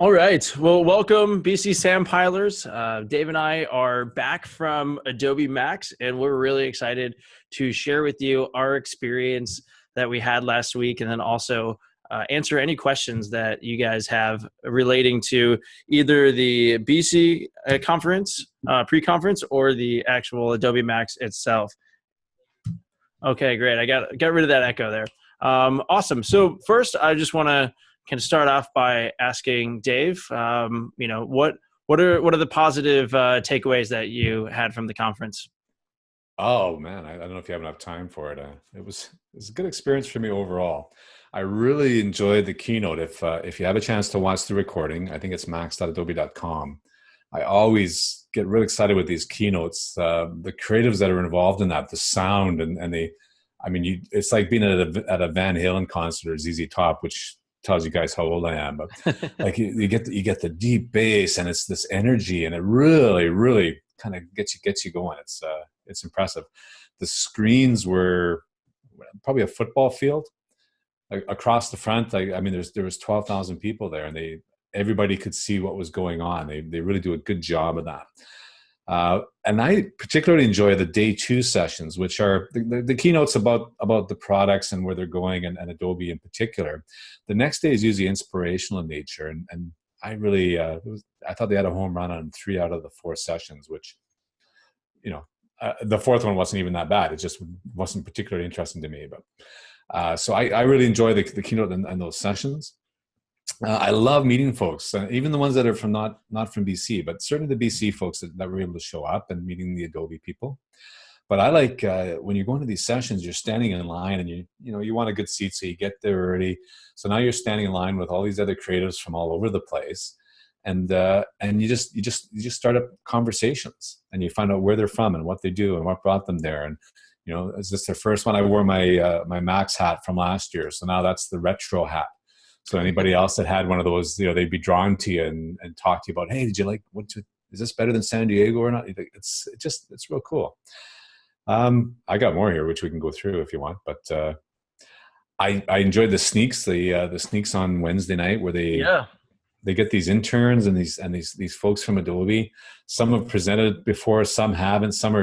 All right. Well, welcome, BC Sandpilers. Dave and I are back from Adobe Max, and we're really excited to share with you our experience that we had last week, and then also answer any questions that you guys have relating to either the BC conference, pre-conference, or the actual Adobe Max itself. Okay, great. I got rid of that echo there. Awesome. So first, I just want to kind of start off by asking Dave. What are the positive takeaways that you had from the conference? Oh man, I don't know if you have enough time for it. It was a good experience for me overall. I really enjoyed the keynote. If you have a chance to watch the recording, I think it's max.adobe.com. I always get really excited with these keynotes. The creatives that are involved in that, the sound and the, I mean, it's like being at a Van Halen concert or ZZ Top, which tells you guys how old I am. But like you get the deep bass and it's this energy, and it really kind of gets you going. It's impressive. The screens were probably a football field across the front. I mean, there was 12,000 people there, and everybody could see what was going on. They really do a good job of that. And I particularly enjoy the day two sessions, which are the keynotes about the products and where they're going, and Adobe in particular. The next day is usually inspirational in nature, and I really I thought they had a home run on 3 out of the 4 sessions, which the fourth one wasn't even that bad. It just wasn't particularly interesting to me. But so I really enjoy the keynote and those sessions. I love meeting folks, even the ones that are not from BC, but certainly the BC folks that were able to show up, and meeting the Adobe people. But I like when you're going to these sessions, you're standing in line, and you want a good seat, so you get there early. So now you're standing in line with all these other creatives from all over the place, and you just start up conversations, and you find out where they're from and what they do and what brought them there. And is this their first one? I wore my Max hat from last year, so now that's the retro hat. So anybody else that had one of those, they'd be drawn to you and talk to you about, hey, did you like is this better than San Diego or not? It's real cool. I got more here, which we can go through if you want, but I enjoyed the sneaks, the sneaks on Wednesday night, where they get these interns and these folks from Adobe. Some have presented before, some haven't. Some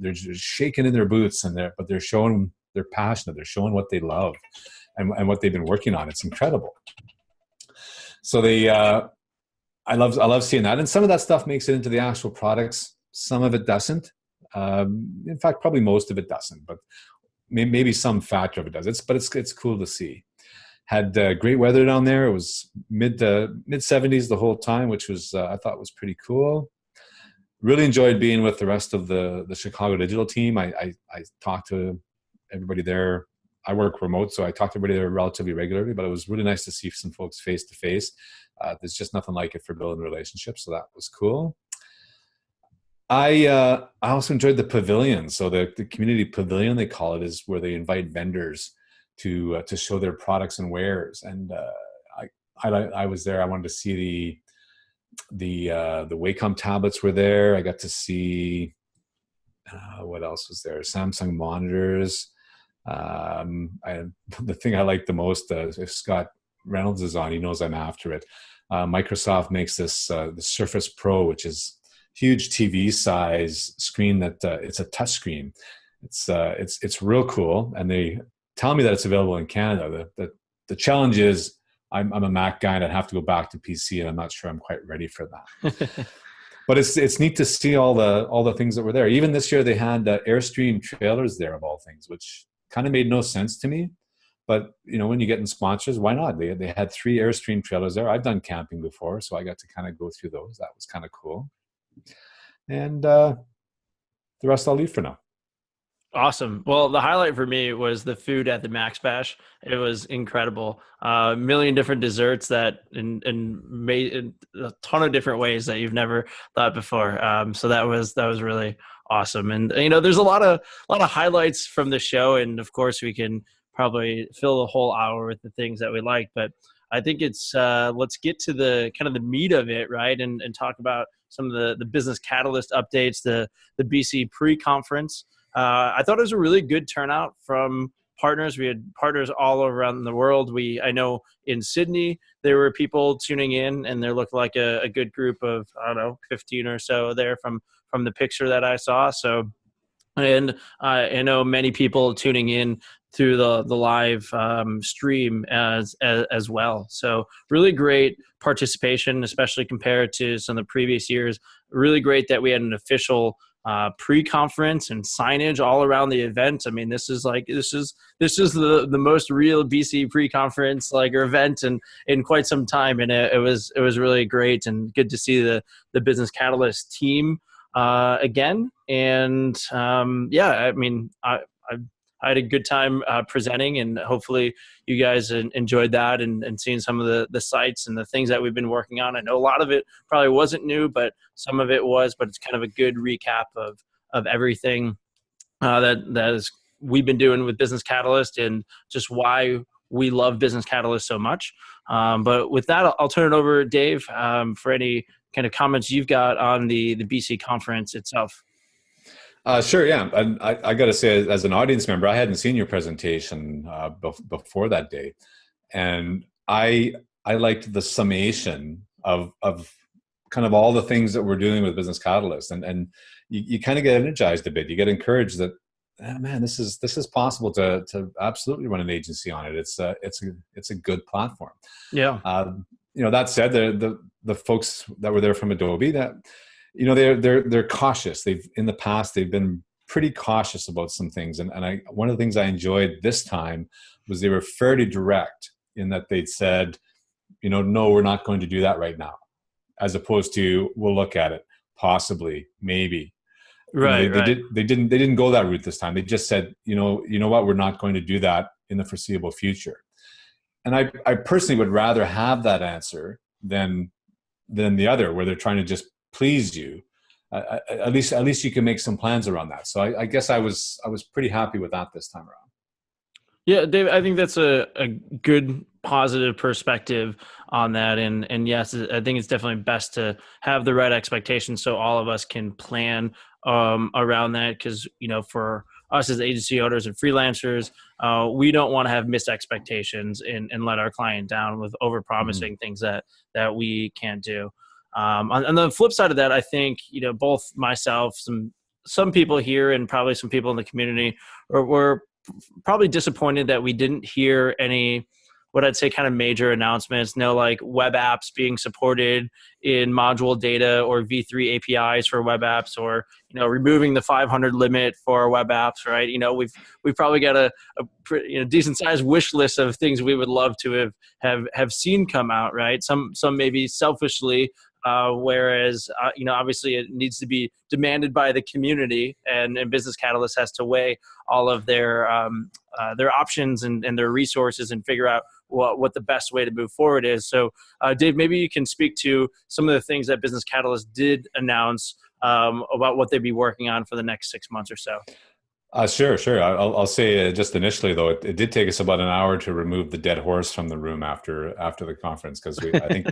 they're just shaking in their boots, but they're showing they're passionate. They're showing what they love and what they've been working on. It's incredible. So I love seeing that, and some of that stuff makes it into the actual products. Some of it doesn't. In fact, probably most of it doesn't, but maybe some factor of it does. It's cool to see. Had great weather down there. It was mid 70s the whole time, which was I thought was pretty cool. Really enjoyed being with the rest of the Chicago digital team. I talked to everybody there. I work remote, so I talk to everybody there relatively regularly, but it was really nice to see some folks face to face. There's just nothing like it for building relationships, so that was cool. I also enjoyed the pavilion. So the community pavilion, they call it, is where they invite vendors to show their products and wares. And I was there. I wanted to see the Wacom tablets were there. I got to see what else was there? Samsung monitors. The thing I like the most, if Scott Reynolds is on, he knows I'm after it. Microsoft makes this the Surface Pro, which is huge TV size screen that it's a touch screen. It's real cool, and they tell me that it's available in Canada. The challenge is I'm a Mac guy and I'd have to go back to PC, and I'm not sure I'm quite ready for that. But it's neat to see all the things that were there. Even this year they had Airstream trailers there, of all things, which kind of made no sense to me. But when you get in sponsors, why not? They had 3 Airstream trailers there. I've done camping before, so I got to kind of go through those. That was kind of cool. And the rest I'll leave for now. Awesome. Well, the highlight for me was the food at the Max Bash. It was incredible. A million different desserts that and made in a ton of different ways that you've never thought before. So that was really awesome. And there's a lot of highlights from the show, and of course we can probably fill the whole hour with the things that we like. But I think it's let's get to the kind of the meat of it, right? And talk about some of the business catalyst updates, the BC pre-conference. I thought it was a really good turnout from partners. We had partners all around the world. I know in Sydney, there were people tuning in, and there looked like a good group of, I don't know, 15 or so there from the picture that I saw. So, and I know many people tuning in through the live stream as well. So really great participation, especially compared to some of the previous years. Really great that we had an official pre-conference and signage all around the event. I mean, this is the most real BC pre-conference or event in quite some time, and it was really great and good to see the Business Catalyst team again. And I mean, I had a good time presenting, and hopefully you guys enjoyed that and seeing some of the sites and the things that we've been working on. I know a lot of it probably wasn't new, but some of it was, but it's kind of a good recap of everything we've been doing with Business Catalyst and just why we love Business Catalyst so much. But with that, I'll turn it over to Dave for any kind of comments you've got on the BC conference itself. Sure, yeah. And I got to say, as an audience member, I hadn't seen your presentation before that day. And I liked the summation of kind of all the things that we're doing with Business Catalyst. And you kind of get energized a bit. You get encouraged that, man, this is possible to absolutely run an agency on it. It's a good platform. Yeah. That said, the folks that were there from Adobe, that they're cautious. In the past they've been pretty cautious about some things, and one of the things I enjoyed this time was they were fairly direct in that they'd said, no, we're not going to do that right now, as opposed to we'll look at it, possibly, maybe. Right. They didn't go that route this time. They just said, you know what, we're not going to do that in the foreseeable future. And I personally would rather have that answer than the other, where they're trying to just please you. At least you can make some plans around that. So I guess I was pretty happy with that this time around. Yeah, Dave, I think that's a good positive perspective on that. And yes, I think it's definitely best to have the right expectations so all of us can plan around that. Because, for us as agency owners and freelancers, we don't want to have missed expectations and let our client down with overpromising things that we can't do. On the flip side of that, I think, both myself, some people here, and probably some people in the community were probably disappointed that we didn't hear any, what I'd say, kind of major announcements. No, like web apps being supported in module data or V3 APIs for web apps, or removing the 500 limit for web apps. Right? We've probably got a decent sized wish list of things we would love to have seen come out. Right? Some maybe selfishly. Whereas, obviously it needs to be demanded by the community, and Business Catalyst has to weigh all of their options and their resources and figure out what the best way to move forward is. So, Dave, maybe you can speak to some of the things that Business Catalyst did announce about what they'd be working on for the next 6 months or so. Sure. I'll say just initially, though, it did take us about an hour to remove the dead horse from the room after the conference, because I think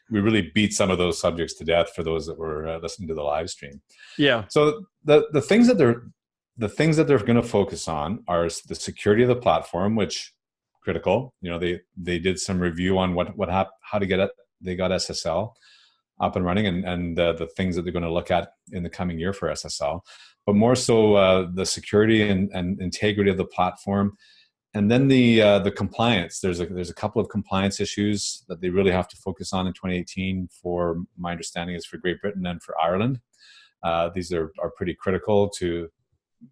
we really beat some of those subjects to death for those that were listening to the live stream. Yeah. So the things that they're going to focus on are the security of the platform, which critical. They did some review on how to get it. They got SSL up and running, and the things that they're going to look at in the coming year for SSL. But more so the security and integrity of the platform, and then the compliance. There's a couple of compliance issues that they really have to focus on in 2018. For my understanding, is for Great Britain and for Ireland. These are pretty critical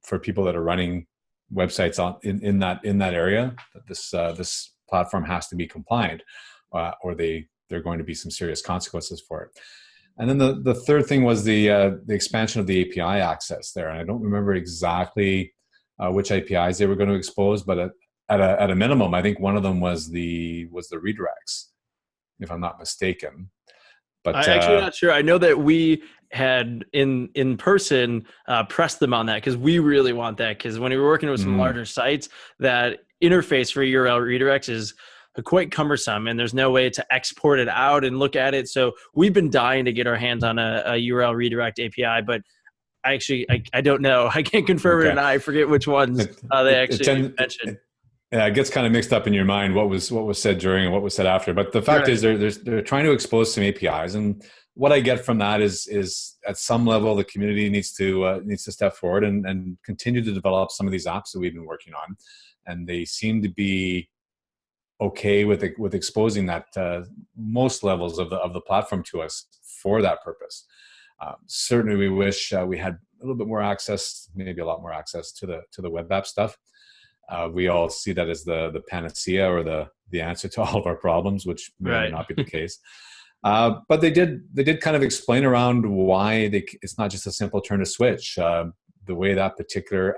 for people that are running websites in that area. That this platform has to be compliant, or there are going to be some serious consequences for it. And then the third thing was the expansion of the API access there. And I don't remember exactly which APIs they were going to expose, but at a minimum, I think one of them was the redirects, if I'm not mistaken. But I'm actually not sure. I know that we had in person pressed them on that, because we really want that. Because when we were working with some larger sites, that interface for URL redirects is quite cumbersome, and there's no way to export it out and look at it. So we've been dying to get our hands on a URL redirect API, but I don't know. I can't confirm it, and I forget which ones they actually mentioned. Yeah, it gets kind of mixed up in your mind what was said during and what was said after. But the fact is, Right. they're trying to expose some APIs, and what I get from that is at some level the community needs to step forward and continue to develop some of these apps that we've been working on, and they seem to be okay with exposing that most levels of the platform to us for that purpose. Certainly, we wish we had a little bit more access, maybe a lot more access to the web app stuff. We all see that as the panacea or the answer to all of our problems, which may or may Right. not be the case. But they did kind of explain around why it's not just a simple turn to switch. The way that particular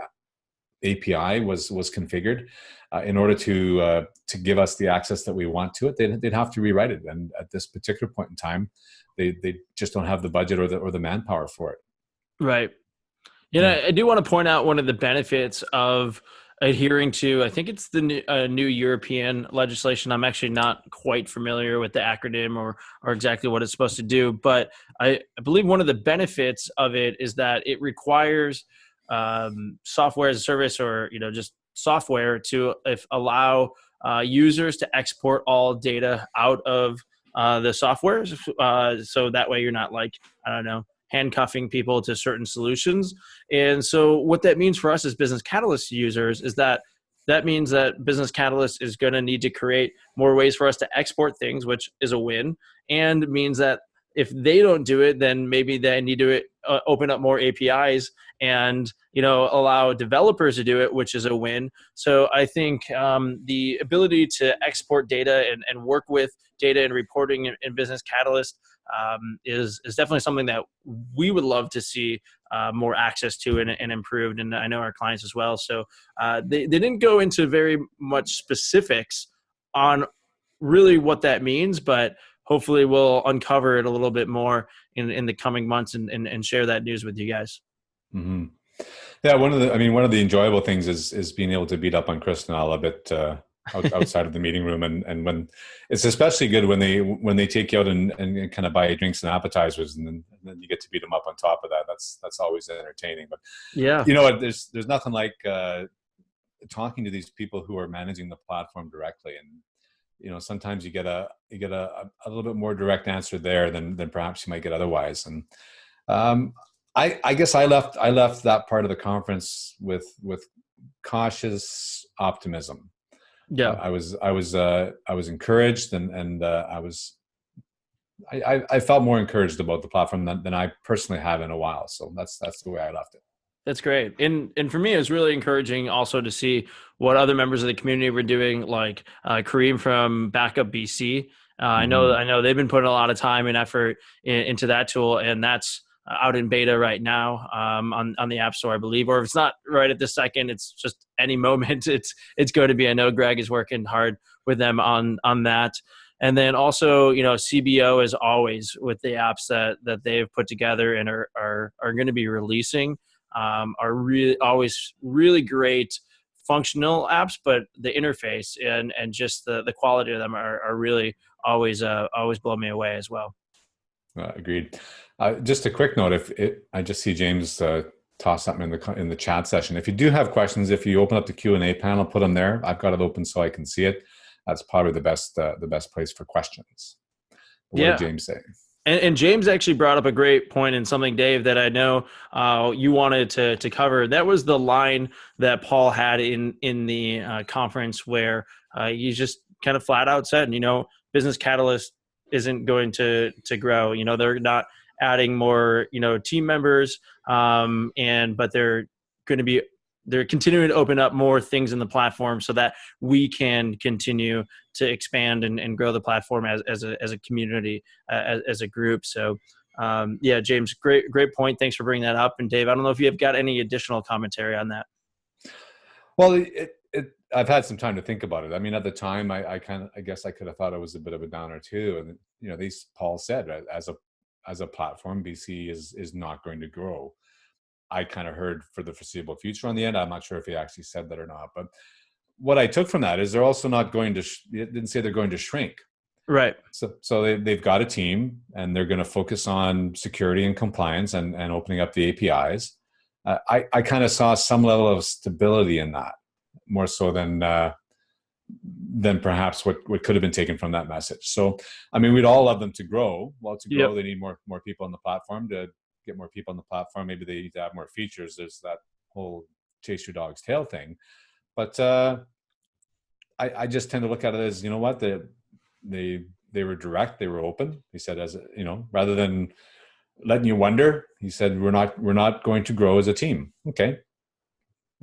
API was configured, in order to give us the access that we want to it, they'd have to rewrite it. And at this particular point in time, they just don't have the budget or the manpower for it. Right. Yeah. I do want to point out one of the benefits of adhering to, I think it's the new European legislation. I'm actually not quite familiar with the acronym or exactly what it's supposed to do, but I believe one of the benefits of it is that it requires software as a service, or just software to allow users to export all data out of the software, so that way you're not, like, I don't know, handcuffing people to certain solutions. And so what that means for us as Business Catalyst users is that means that Business Catalyst is going to need to create more ways for us to export things, which is a win, and means that if they don't do it, then maybe they need to open up more APIs and allow developers to do it, which is a win. So I think the ability to export data and work with data and reporting in Business Catalyst is definitely something that we would love to see more access to and improved. And I know our clients as well. So they didn't go into very much specifics on really what that means, but hopefully we'll uncover it a little bit more in the coming months and share that news with you guys. Mm-hmm. Yeah, one of the enjoyable things is being able to beat up on Chris and Al a bit outside of the meeting room, and when it's especially good when they take you out and kind of buy drinks and appetizers, and then you get to beat them up on top of that. That's always entertaining. But Yeah. There's nothing like talking to these people who are managing the platform directly, and sometimes you get a little bit more direct answer there than perhaps you might get otherwise. And I guess I left that part of the conference with cautious optimism. Yeah. I was encouraged, and I felt more encouraged about the platform than I personally have in a while. So that's the way I left it. That's great. And for me, it was really encouraging also to see what other members of the community were doing, like Kareem from Backup BC. I know they've been putting a lot of time and effort into that tool, and that's out in beta right now on the App Store, I believe. Or if it's not right at this second, it's just any moment it's going to be. I know Greg is working hard with them on that. And then also, CBO, as always, with the apps that they've put together and are going to be releasing, are really always really great functional apps, but the interface and just the quality of them are really always blow me away as well. Agreed. Just a quick note: I just see James toss something in the chat session. If you do have questions, if you open up the Q&A panel, put them there. I've got it open so I can see it. That's probably the best place for questions. What did James say? And James actually brought up a great point, and something, Dave, that I know you wanted to cover. That was the line that Paul had in the conference, where he just kind of flat out said, Business Catalyst isn't going to grow. They're not adding more, team members, but they're continuing to open up more things in the platform so that we can continue to expand and grow the platform as a community, as a group. So, James, great point. Thanks for bringing that up. And Dave, I don't know if you have got any additional commentary on that. Well, I've had some time to think about it. I mean, at the time, I guess I could have thought it was a bit of a downer too. And Paul said, as a platform, BC is not going to grow. I kind of heard for the foreseeable future on the end. I'm not sure if he actually said that or not, but what I took from that is they're also not going to, it didn't say they're going to shrink. Right. So they've got a team, and they're going to focus on security and compliance and opening up the APIs. I kind of saw some level of stability in that, more so than than perhaps what could have been taken from that message. So, I mean, we'd all love them to grow. Well, to grow, Yep. they need more people on the platform. To get more people on the platform, maybe they need to have more features. There's that whole chase your dog's tail thing. But I just tend to look at it as, you know what, they were direct, they were open. He said, as you know, rather than letting you wonder, he said, we're not going to grow as a team. Okay.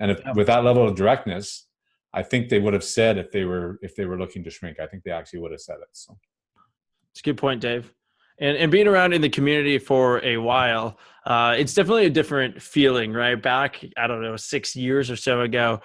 And with that level of directness, I think they would have said if they were looking to shrink. I think they actually would have said it. So It's a good point, Dave. And being around in the community for a while, it's definitely a different feeling, right? Back, I don't know, 6 years or so ago,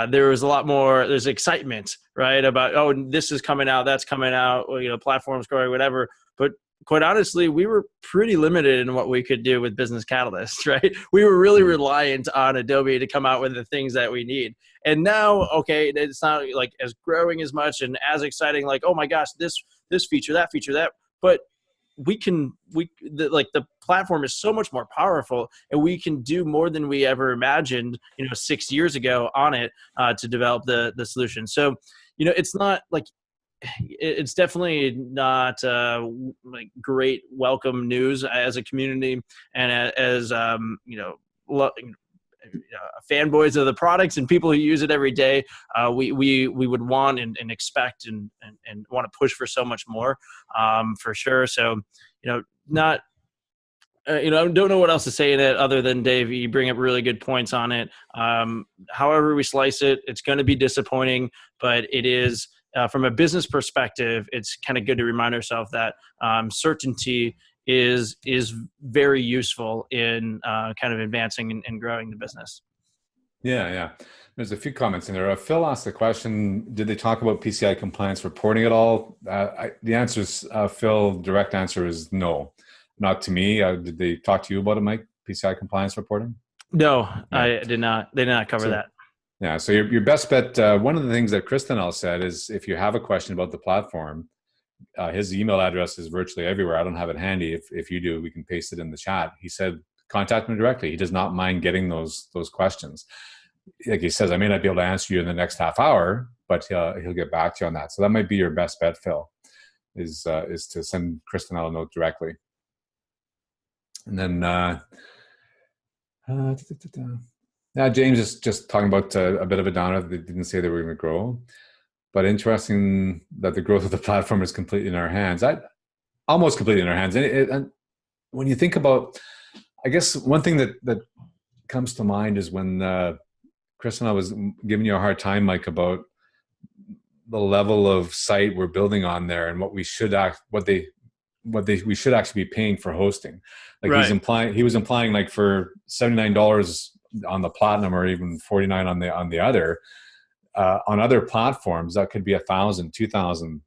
there was a lot more, there's excitement, right? About, oh, this is coming out, that's coming out, you know, platforms growing, whatever. But quite honestly, we were pretty limited in what we could do with Business Catalyst, right? We were really reliant on Adobe to come out with the things that we need. And now, okay, it's not like as growing as much and as exciting, like, oh my gosh, this feature, that, but the platform is so much more powerful, and we can do more than we ever imagined, you know, 6 years ago on it, to develop the solution. So, you know, it's not like, it's definitely not like great welcome news as a community and as you know, fanboys of the products and people who use it every day. We would want and expect and want to push for so much more, for sure. So, you know, not you know, I don't know what else to say in it other than, Dave, you bring up really good points on it. However we slice it, it's going to be disappointing, but it is, from a business perspective, it's kind of good to remind ourselves that certainty is very useful in kind of advancing and growing the business. yeah. There's a few comments in there. Phil asked the question, did they talk about PCI compliance reporting at all? The answer is, Phil, direct answer is no. Not to me. Did they talk to you about it, Mike? PCI compliance reporting? No, I did not. They did not cover that. Yeah. So your best bet. One of the things that Kristen said is, if you have a question about the platform, his email address is virtually everywhere. I don't have it handy. If you do, we can paste it in the chat. He said, contact me directly. He does not mind getting those questions. Like he says, I may not be able to answer you in the next half hour, but he'll get back to you on that. So that might be your best bet, Phil, is to send Kristen a note directly. And then, James is just talking about a bit of a downer. They didn't say they were going to grow, but interesting that the growth of the platform is completely in our hands. Almost completely in our hands. And when you think about, I guess one thing that comes to mind is when Chris and I was giving you a hard time, Mike, about the level of site we're building on there and what we should we should actually be paying for hosting. Like right. He was implying like for $79 on the Platinum or even $49 on the other, on other platforms, that could be $1,000, $2,000.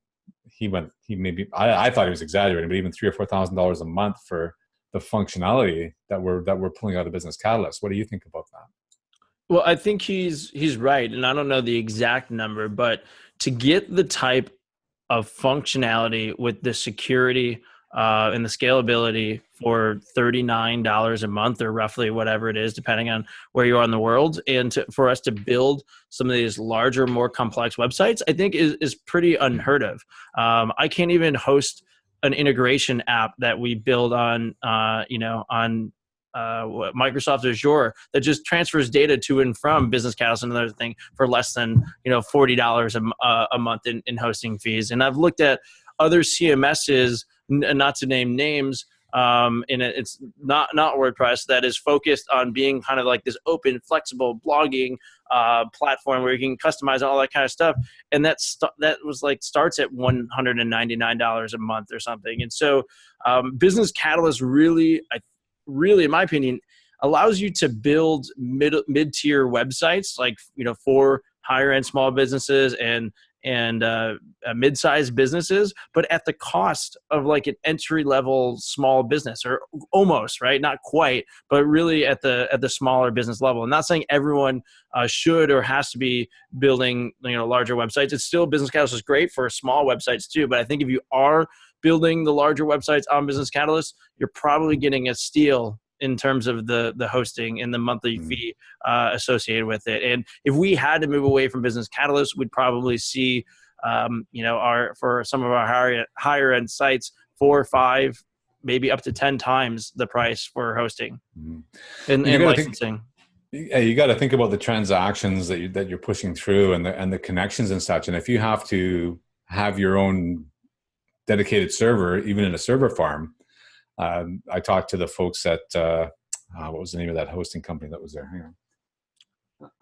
I thought he was exaggerating, but even $3,000 or $4,000 a month for the functionality that we're pulling out of Business Catalyst. What do you think about that? Well, I think he's right, and I don't know the exact number, but to get the type of functionality with the security and the scalability for $39 a month, or roughly whatever it is, depending on where you are in the world, and for us to build some of these larger, more complex websites, I think is pretty unheard of. I can't even host an integration app that we build on, Microsoft Azure that just transfers data to and from Business Catalyst and another thing for less than $40 a month in hosting fees. And I've looked at other CMSs, not to name names, and it's not WordPress, that is focused on being kind of like this open, flexible blogging platform where you can customize all that kind of stuff. And that was like starts at $199 a month or something. And so Business Catalyst really, in my opinion, allows you to build mid-tier websites, like for higher end small businesses and mid-sized businesses, but at the cost of like an entry-level small business, or almost, right? Not quite, but really at the smaller business level. I'm not saying everyone should or has to be building larger websites. It's still, Business Catalyst is great for small websites too, but I think if you are building the larger websites on Business Catalyst, you're probably getting a steal in terms of the hosting and the monthly fee associated with it. And if we had to move away from Business Catalyst, we'd probably see, for some of our higher end sites, 4 or 5, maybe up to 10 times the price for hosting and licensing. You got to think about the transactions that you're pushing through and the connections and such. And if you have to have your own dedicated server, even in a server farm, I talked to the folks at what was the name of that hosting company that was there? Hang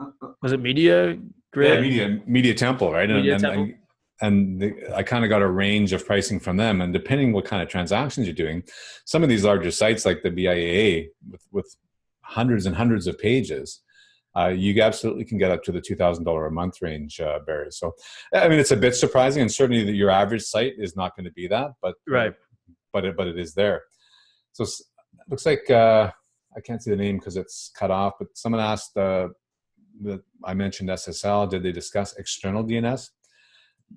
on. Was it Media Grid? Yeah, Media Temple, right? Media Temple. I kind of got a range of pricing from them, and depending what kind of transactions you're doing, some of these larger sites like the BIAA with hundreds and hundreds of pages, you absolutely can get up to the $2,000 a month range, Barry. So, I mean, it's a bit surprising, and certainly your average site is not going to be that, but it is there. So it looks like I can't see the name because it's cut off, but someone asked I mentioned SSL. Did they discuss external DNS?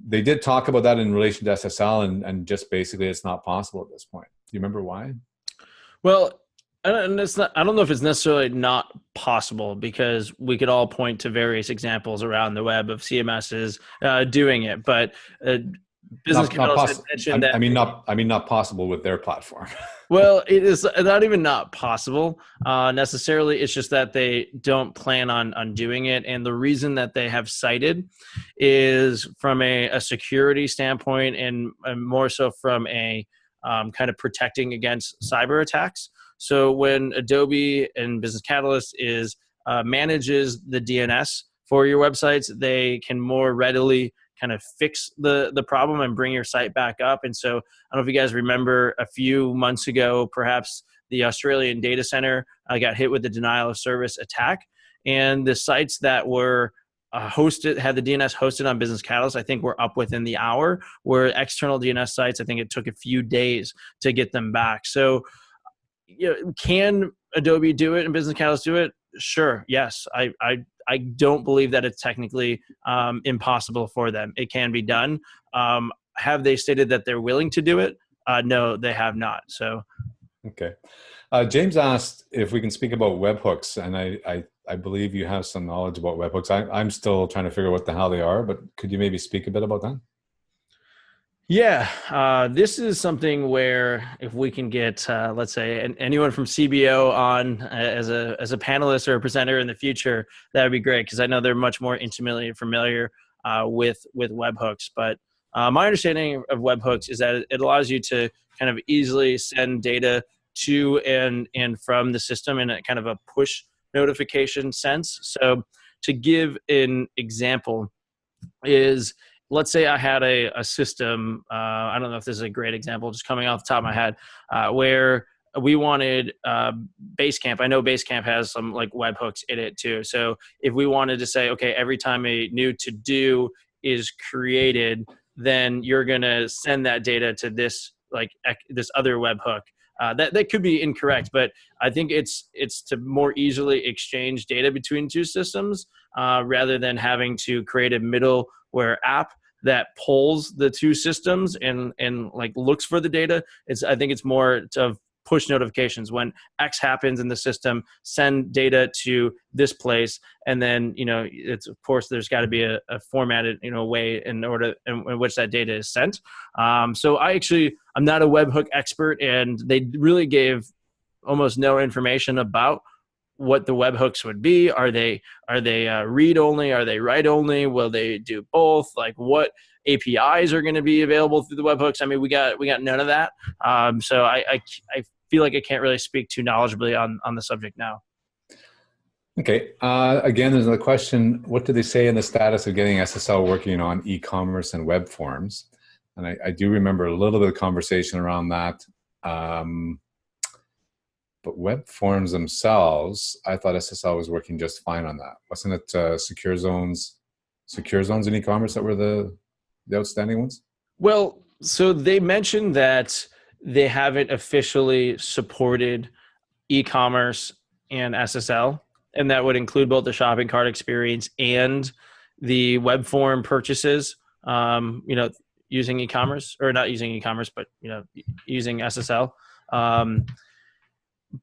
They did talk about that in relation to SSL, and just basically it's not possible at this point. Do you remember why? Well, and it's not, I don't know if it's necessarily not possible, because we could all point to various examples around the web of CMSs doing it, but Business Catalyst mentioned that. Not possible with their platform. Well, it is not even not possible necessarily. It's just that they don't plan on doing it. And the reason that they have cited is from a security standpoint, and more so from a kind of protecting against cyber attacks. So when Adobe and Business Catalyst manages the DNS for your websites, they can more readily kind of fix the problem and bring your site back up. And so I don't know if you guys remember a few months ago, perhaps the Australian data center got hit with the denial of service attack. And the sites that were had the DNS hosted on Business Catalyst, I think were up within the hour, where external DNS sites, I think it took a few days to get them back. So, can Adobe do it and Business Catalyst do it? Sure. Yes. I don't believe that it's technically impossible for them. It can be done. Have they stated that they're willing to do it? No, they have not. So, okay. James asked if we can speak about webhooks, and I believe you have some knowledge about webhooks. I'm still trying to figure out what the hell they are, but could you maybe speak a bit about that? Yeah, this is something where if we can get, let's say, anyone from CBO on as a panelist or a presenter in the future, that would be great, because I know they're much more intimately familiar with webhooks. But my understanding of webhooks is that it allows you to kind of easily send data to and from the system in a kind of a push notification sense. So to give an example is, let's say I had a system, I don't know if this is a great example, just coming off the top of my head, where we wanted Basecamp. I know Basecamp has some like webhooks in it too. So if we wanted to say, okay, every time a new to-do is created, then you're going to send that data to this other webhook. That could be incorrect, but I think it's to more easily exchange data between two systems rather than having to create a middleware app that pulls the two systems and like looks for the data. I think it's more of push notifications. When X happens in the system, send data to this place, and then it's, of course, there's got to be a formatted way in which that data is sent. So I'm not a webhook expert, and they really gave almost no information about what the webhooks would be. Are they read only? Are they write only? Will they do both? Like, what APIs are going to be available through the webhooks? I mean, we got none of that. So I feel like I can't really speak too knowledgeably on the subject now. Okay. Again, there's another question. What do they say in the status of getting SSL working on e-commerce and web forms? And I do remember a little bit of conversation around that. But web forms themselves, I thought SSL was working just fine on that. Wasn't it secure zones in e-commerce that were the outstanding ones? Well, so they mentioned that they haven't officially supported e-commerce and SSL, and that would include both the shopping cart experience and the web form purchases, using e-commerce, or not using e-commerce, but using SSL.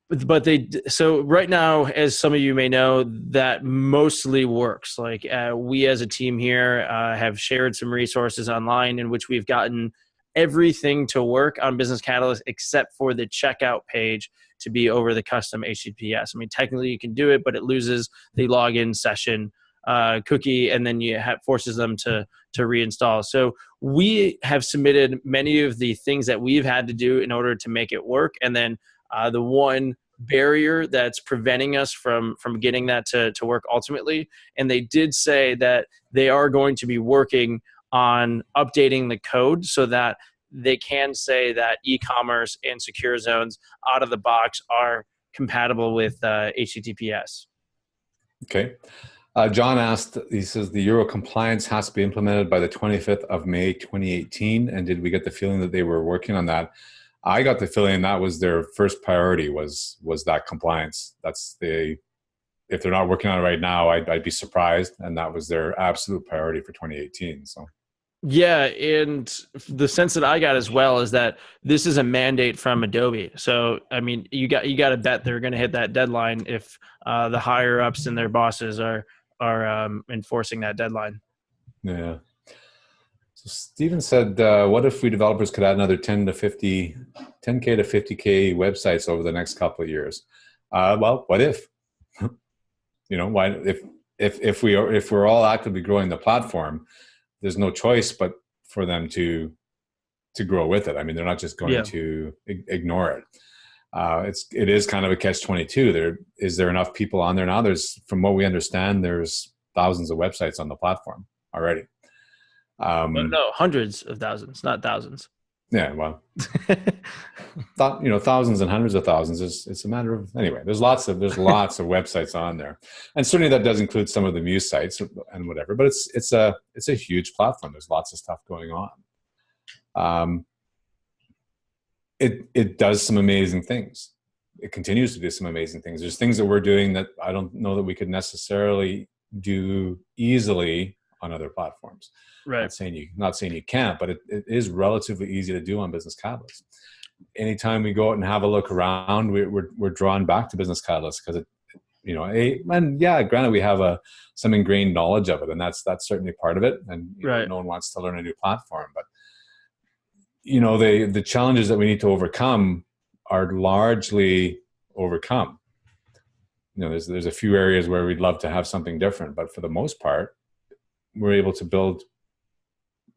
but so right now, as some of you may know, that mostly works. Like we as a team here have shared some resources online in which we've gotten everything to work on Business Catalyst except for the checkout page to be over the custom HTTPS. I mean, technically you can do it, but it loses the login session cookie, and then forces them to reinstall. So we have submitted many of the things that we've had to do in order to make it work, and then the one barrier that's preventing us from getting that to work ultimately. And they did say that they are going to be working on updating the code so that they can say that e-commerce and secure zones out of the box are compatible with HTTPS. Okay. John asked, he says, the Euro compliance has to be implemented by the 25th of May, 2018. And did we get the feeling that they were working on that? I got the feeling that was their first priority was that compliance. If they're not working on it right now, I'd be surprised. And that was their absolute priority for 2018. So. Yeah, and the sense that I got as well is that this is a mandate from Adobe. So, I mean, you got to bet they're going to hit that deadline if the higher ups and their bosses are enforcing that deadline. Yeah. So Steven said, what if we developers could add another 10K to 50K websites over the next couple of years? Well, what if? Why if we're all actively growing the platform, there's no choice but for them to grow with it. I mean, they're not just going to ignore it. It is kind of a catch-22. Is there enough people on there now? From what we understand, there's thousands of websites on the platform already. No, hundreds of thousands, not thousands. Yeah, well, thousands and hundreds of thousands. It's a matter of, anyway. There's lots of websites on there, and certainly that does include some of the Muse sites and whatever. But it's a huge platform. There's lots of stuff going on. It does some amazing things. It continues to do some amazing things. There's things that we're doing that I don't know that we could necessarily do easily on other platforms. Right. Not saying you can't, but it is relatively easy to do on Business Catalyst. Anytime we go out and have a look around, we're drawn back to Business Catalyst because granted we have some ingrained knowledge of it, and that's certainly part of it. And no one wants to learn a new platform, but the challenges that we need to overcome are largely overcome. There's a few areas where we'd love to have something different, but for the most part, we're able to build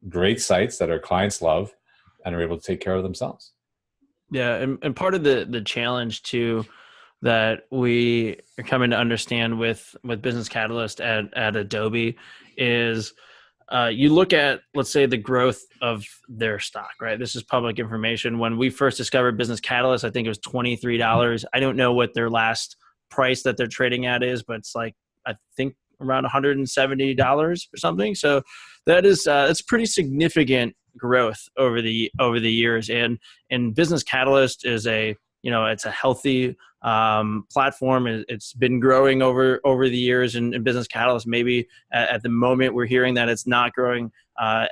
great sites that our clients love and are able to take care of themselves. Yeah. And part of the challenge too, that we are coming to understand with Business Catalyst at Adobe is you look at, let's say, the growth of their stock, right? This is public information. When we first discovered Business Catalyst, I think it was $23. I don't know what their last price that they're trading at is, but it's like, I think around $170 or something. So that is it's pretty significant growth over the years. And Business Catalyst is it's a healthy platform. It's been growing over the years. And Business Catalyst, maybe at the moment we're hearing that it's not growing at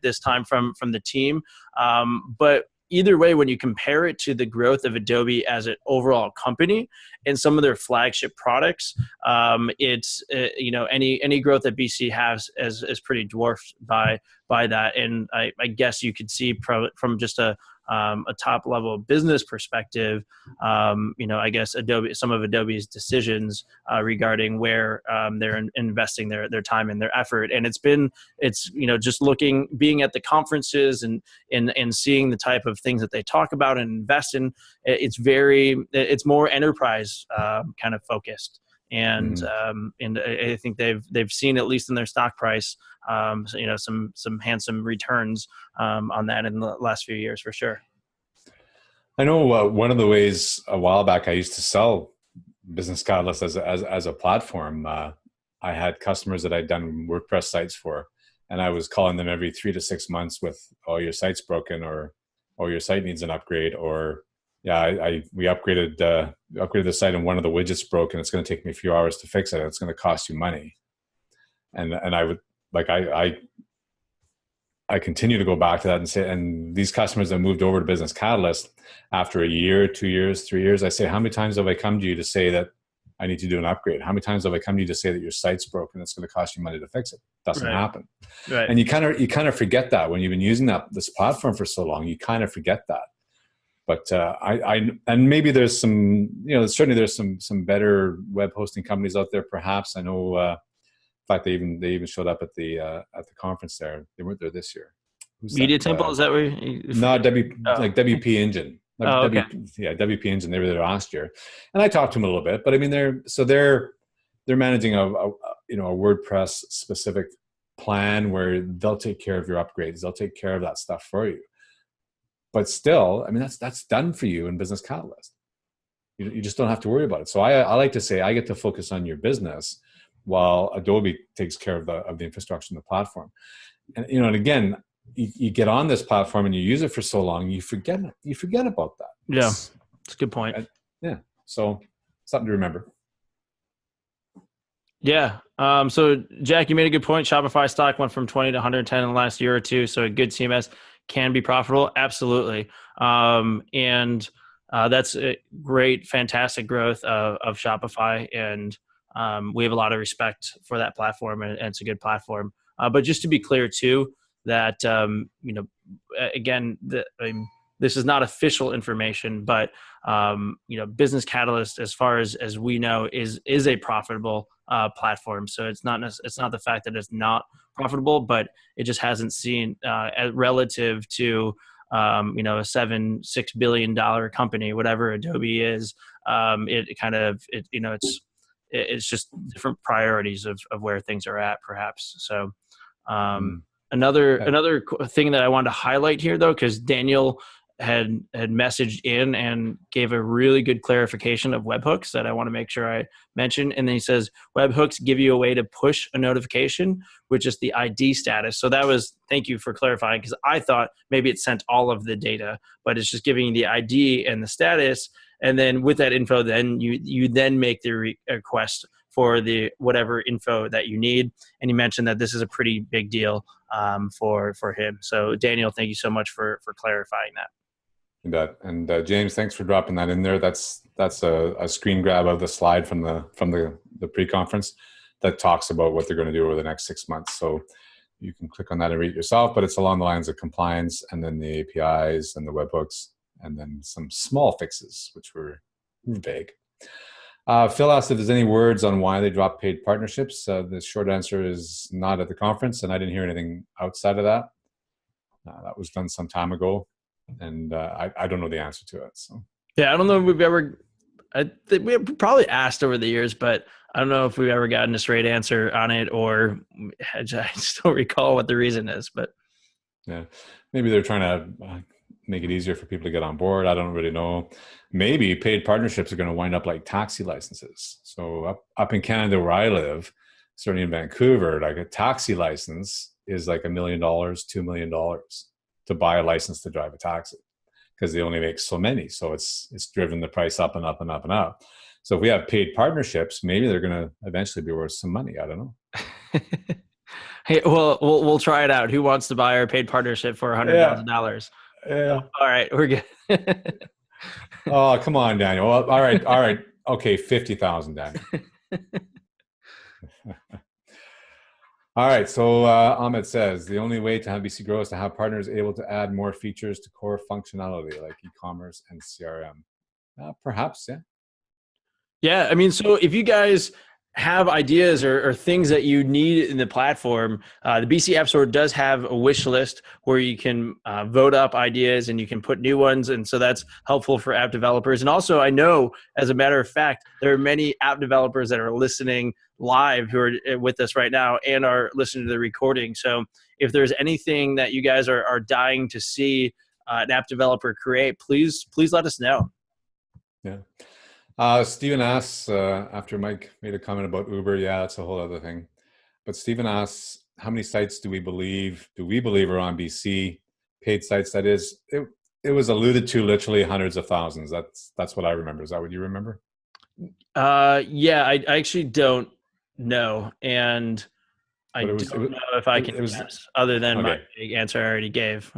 this time from the team. But either way, when you compare it to the growth of Adobe as an overall company and some of their flagship products, it's any growth that BC has is pretty dwarfed by that. And I guess you could see from just a top level business perspective, I guess some of Adobe's decisions regarding where they're investing their time and their effort. And it's just being at the conferences and seeing the type of things that they talk about and invest in. It's more enterprise kind of focused. And and I think they've seen, at least in their stock price, some handsome returns on that in the last few years for sure. I know one of the ways a while back I used to sell Business Catalyst as a platform. I had customers that I'd done WordPress sites for, and I was calling them every 3 to 6 months with, "Oh, your site's broken," or "Oh, your site needs an upgrade," or we upgraded the site and one of the widgets broke and it's going to take me a few hours to fix it. And it's going to cost you money. And I would I continue to go back to that and say, and these customers that moved over to Business Catalyst after a year, 2 years, 3 years, I say, how many times have I come to you to say that I need to do an upgrade? How many times have I come to you to say that your site's broken? It's going to cost you money to fix it? Doesn't happen. Right. And you kind of forget that when you've been using this platform for so long. You kind of forget that. But and maybe there's some, certainly there's some better web hosting companies out there. Perhaps I know. In fact, they even showed up at the conference there. They weren't there this year. Media Temple, is that where? No, like WP Engine. Okay. WP Engine. They were there last year, and I talked to them a little bit. But I mean, they're managing a WordPress specific plan where they'll take care of your upgrades. They'll take care of that stuff for you. But still, I mean, that's done for you in Business Catalyst. You just don't have to worry about it. So I like to say I get to focus on your business while Adobe takes care of the infrastructure and the platform. And and again, you get on this platform and you use it for so long, you forget about that. Yeah, it's a good point. Yeah, so something to remember. Yeah. So Jack, you made a good point. Shopify stock went from 20 to 110 in the last year or two. So a good CMS can be profitable. Absolutely. And that's a great, fantastic growth of Shopify. And we have a lot of respect for that platform, and it's a good platform. But just to be clear too, that, again, this is not official information, but, Business Catalyst, as far as we know, is a profitable platform. So it's not the fact that it's not profitable, but it just hasn't seen relative to $6 billion company, whatever Adobe is. It's just different priorities of where things are at, perhaps. So another thing that I wanted to highlight here, though, because Daniel had messaged in and gave a really good clarification of webhooks that I want to make sure I mention. And then he says, webhooks give you a way to push a notification with just the ID status. So thank you for clarifying, because I thought maybe it sent all of the data, but it's just giving you the ID and the status. And then with that info, then you then make the request for the whatever info that you need. And you mentioned that this is a pretty big deal for him. So Daniel, thank you so much for clarifying that. You bet. And James, thanks for dropping that in there. That's a screen grab of the slide from the pre-conference that talks about what they're going to do over the next 6 months. So you can click on that and read it yourself, but it's along the lines of compliance, and then the APIs and the webhooks, and then some small fixes, which were vague. Phil asked if there's any words on why they dropped paid partnerships. The short answer is not at the conference, and I didn't hear anything outside of that. That was done some time ago, and I don't know the answer to it. So yeah, I don't know if we've ever. I think we have probably asked over the years, but I don't know if we've ever gotten a straight answer on it, or I just don't recall what the reason is. But yeah, maybe they're trying to make it easier for people to get on board. I don't really know. Maybe paid partnerships are going to wind up like taxi licenses. So up in Canada where I live, certainly in Vancouver, like a taxi license is like $1 million, $2 million to buy a license to drive a taxi, because they only make so many. So it's driven the price up and up and up and up. So if we have paid partnerships, maybe they're going to eventually be worth some money. I don't know. Hey, well, we'll try it out. Who wants to buy our paid partnership for $100,000? Yeah. All right, we're good. Oh, come on, Daniel. Well, all right. Okay, 50,000, Daniel. All right. So Ahmed says the only way to have BC grow is to have partners able to add more features to core functionality like e-commerce and CRM. Perhaps, yeah. Yeah, I mean, so if you guys have ideas or things that you need in the platform, the BC App Store does have a wish list where you can vote up ideas and you can put new ones. And so that's helpful for app developers. And also, I know, as a matter of fact, there are many app developers that are listening live who are with us right now and are listening to the recording. So if there's anything that you guys are dying to see an app developer create, please let us know. Yeah. Stephen asks, after Mike made a comment about Uber, yeah, that's a whole other thing. But Stephen asks, how many sites do we believe are on BC? Paid sites, that is. It was alluded to literally hundreds of thousands. That's what I remember. Is that what you remember? Yeah, I actually don't know. And I but don't know if I can it was guess other than my okay. answer I already gave.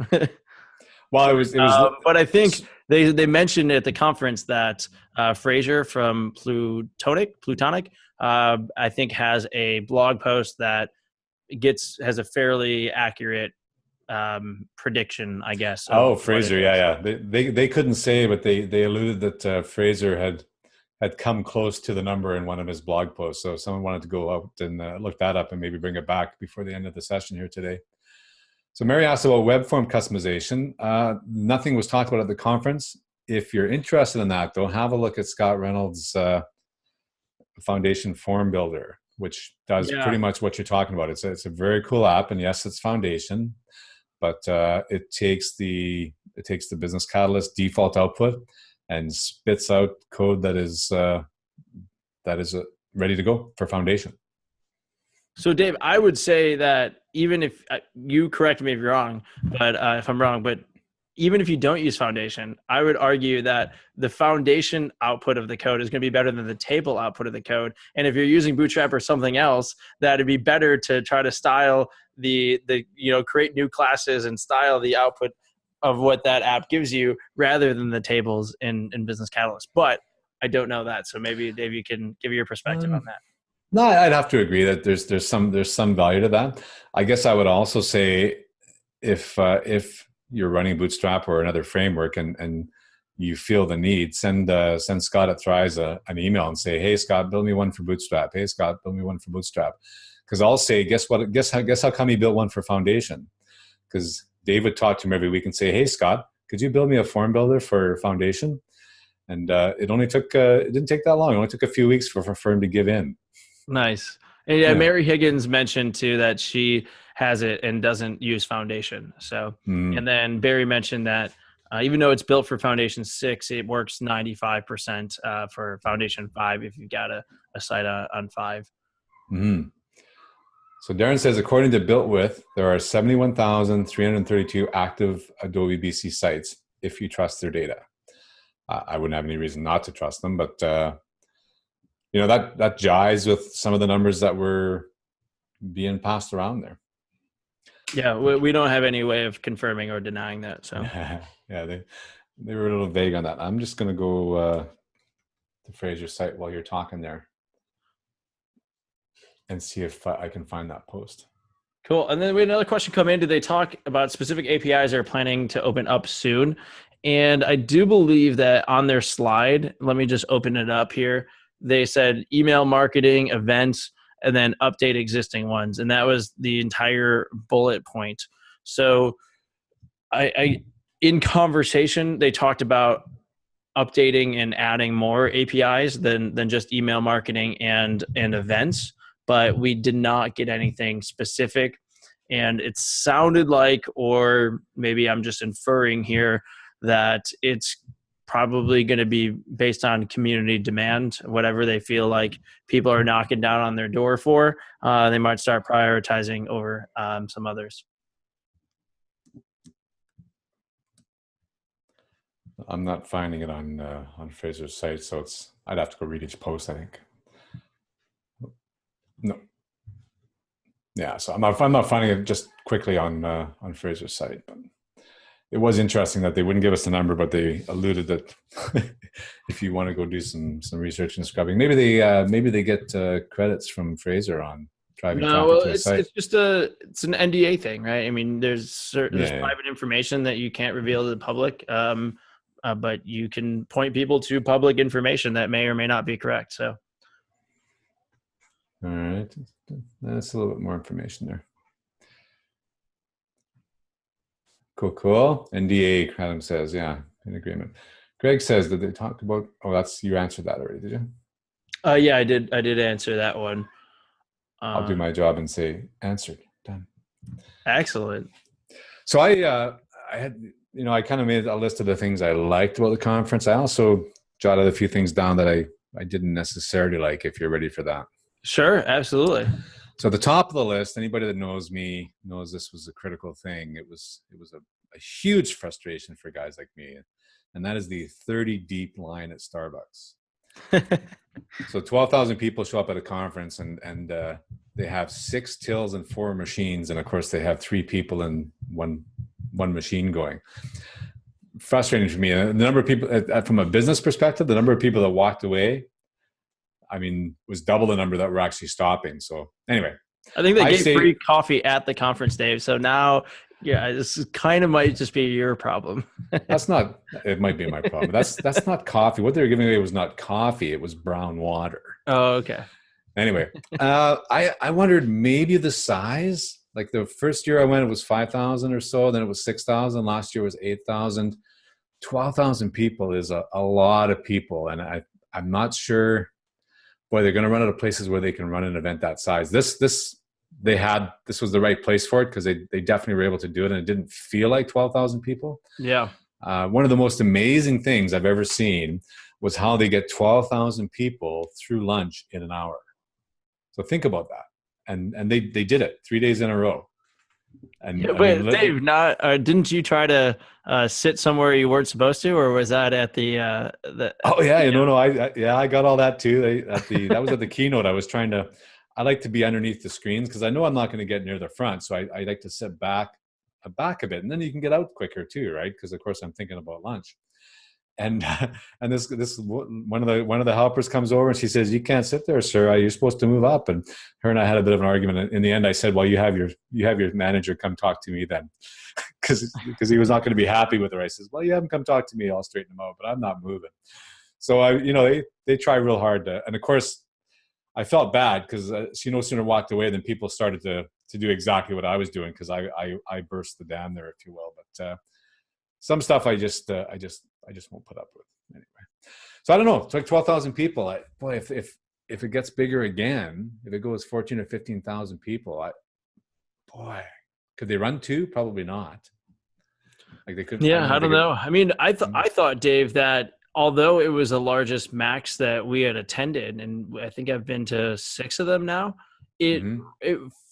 Well, it was But I think they mentioned at the conference that Fraser from Plutonic, I think has a blog post that has a fairly accurate prediction, I guess, of oh, what it Fraser, is. yeah, yeah. They couldn't say, but they alluded that Fraser had come close to the number in one of his blog posts. So someone wanted to go out and look that up and maybe bring it back before the end of the session here today. So Mary asked about web form customization. Nothing was talked about at the conference. If you're interested in that, though, have a look at Scott Reynolds' Foundation Form Builder, which does Yeah. pretty much what you're talking about. It's a very cool app, and yes, it's Foundation, but it takes the Business Catalyst default output and spits out code that is ready to go for Foundation. So, Dave, I would say that even if you correct me if you're wrong, but if I'm wrong, but even if you don't use Foundation, I would argue that the Foundation output of the code is going to be better than the table output of the code. And if you're using Bootstrap or something else, that it'd be better to try to style create new classes and style the output of what that app gives you rather than the tables in Business Catalyst. But I don't know that. So maybe, Dave, you can give your perspective on that. No, I'd have to agree that there's some value to that. I guess I would also say if you're running Bootstrap or another framework and you feel the need, send Scott at Thrive an email and say, hey Scott, build me one for Bootstrap. Hey Scott, build me one for Bootstrap. Because I'll say, guess how come he built one for Foundation? Because Dave would talk to him every week and say, hey Scott, could you build me a form builder for Foundation? And it didn't take that long. It only took a few weeks for him to give in. Nice. And yeah, Mary Higgins mentioned too that she has it and doesn't use Foundation. So, and then Barry mentioned that even though it's built for Foundation 6, it works 95% for Foundation 5 if you've got a site on 5. Mm-hmm. So Darren says, according to Built With, there are 71,332 active Adobe BC sites if you trust their data. I wouldn't have any reason not to trust them, but that jives with some of the numbers that were being passed around there. Yeah, we don't have any way of confirming or denying that. So yeah, they were a little vague on that. I'm just going to go to Fraser's site while you're talking there and see if I can find that post. Cool. And then we had another question come in. Did they talk about specific APIs they're planning to open up soon? And I do believe that on their slide, let me just open it up here. They said email marketing, events, and then update existing ones. And that was the entire bullet point. So I in conversation, they talked about updating and adding more APIs than just email marketing and events, but we did not get anything specific. And it sounded like, or maybe I'm just inferring here, that it's probably going to be based on community demand. Whatever they feel like people are knocking down on their door for, they might start prioritizing over some others. I'm not finding it on Fraser's site, so I'd have to go read each post, I think. No. Yeah, so I'm not finding it just quickly on Fraser's site, but it was interesting that they wouldn't give us the number, but they alluded that if you want to go do some research and scrubbing, maybe they get credits from Fraser on driving traffic to the site. It's just it's an NDA thing, right? I mean, there's private information that you can't reveal to the public, but you can point people to public information that may or may not be correct. So, all right, that's a little bit more information there. Cool. NDA, Adam says, yeah, in agreement. Greg says that they talked about, you answered that already, did you? Yeah, I did answer that one. I'll do my job and say, answered, done. Excellent. So I kind of made a list of the things I liked about the conference. I also jotted a few things down that I didn't necessarily like, if you're ready for that. Sure, absolutely. So the top of the list, anybody that knows me knows this was a critical thing. It was a huge frustration for guys like me, and that is the 30 deep line at Starbucks. So 12,000 people show up at a conference, and they have 6 tills and 4 machines, and of course they have 3 people and one machine going. Frustrating for me. And the number of people, from a business perspective, the number of people that walked away, I mean, was double the number that were actually stopping. So anyway, I think they gave free coffee at the conference, Dave. So now, yeah, this kind of might just be your problem. That's not, it might be my problem. That's not coffee. What they were giving away was not coffee. It was brown water. Oh, okay. Anyway, I wondered maybe the size. Like the first year I went, it was 5,000 or so. Then it was 6,000. Last year was 8,000. 12,000 people is a lot of people. And I'm not sure, boy, they're going to run out of places where they can run an event that size. This was the right place for it, because they definitely were able to do it. And it didn't feel like 12,000 people. Yeah. One of the most amazing things I've ever seen was how they get 12,000 people through lunch in an hour. So think about that. And they did it 3 days in a row. And yeah, but Dave, didn't you try to sit somewhere you weren't supposed to, or was that at the? Oh yeah, no, I got all that too. That was at the keynote. I like to be underneath the screens because I know I'm not going to get near the front, so I like to sit back a bit, and then you can get out quicker too, right? Because of course I'm thinking about lunch. And this one of the helpers comes over and she says, "You can't sit there, sir. You're supposed to move up." And her and I had a bit of an argument. In the end, I said, "Well, you have your manager come talk to me then," because he was not going to be happy with her. I says, "Well, you have him come talk to me. I'll straighten him out, but I'm not moving." So they try real hard to, and of course, I felt bad because she no sooner walked away than people started to do exactly what I was doing, because I burst the dam there, if you will. But some stuff I just won't put up with anyway. So I don't know. It's like 12,000 people. Boy, if it gets bigger again, if it goes 14 or 15,000 people, could they run 2? Probably not. Like they could. Yeah, I don't know. I mean, I thought, Dave, that although it was the largest MAX that we had attended, and I think I've been to 6 of them now, it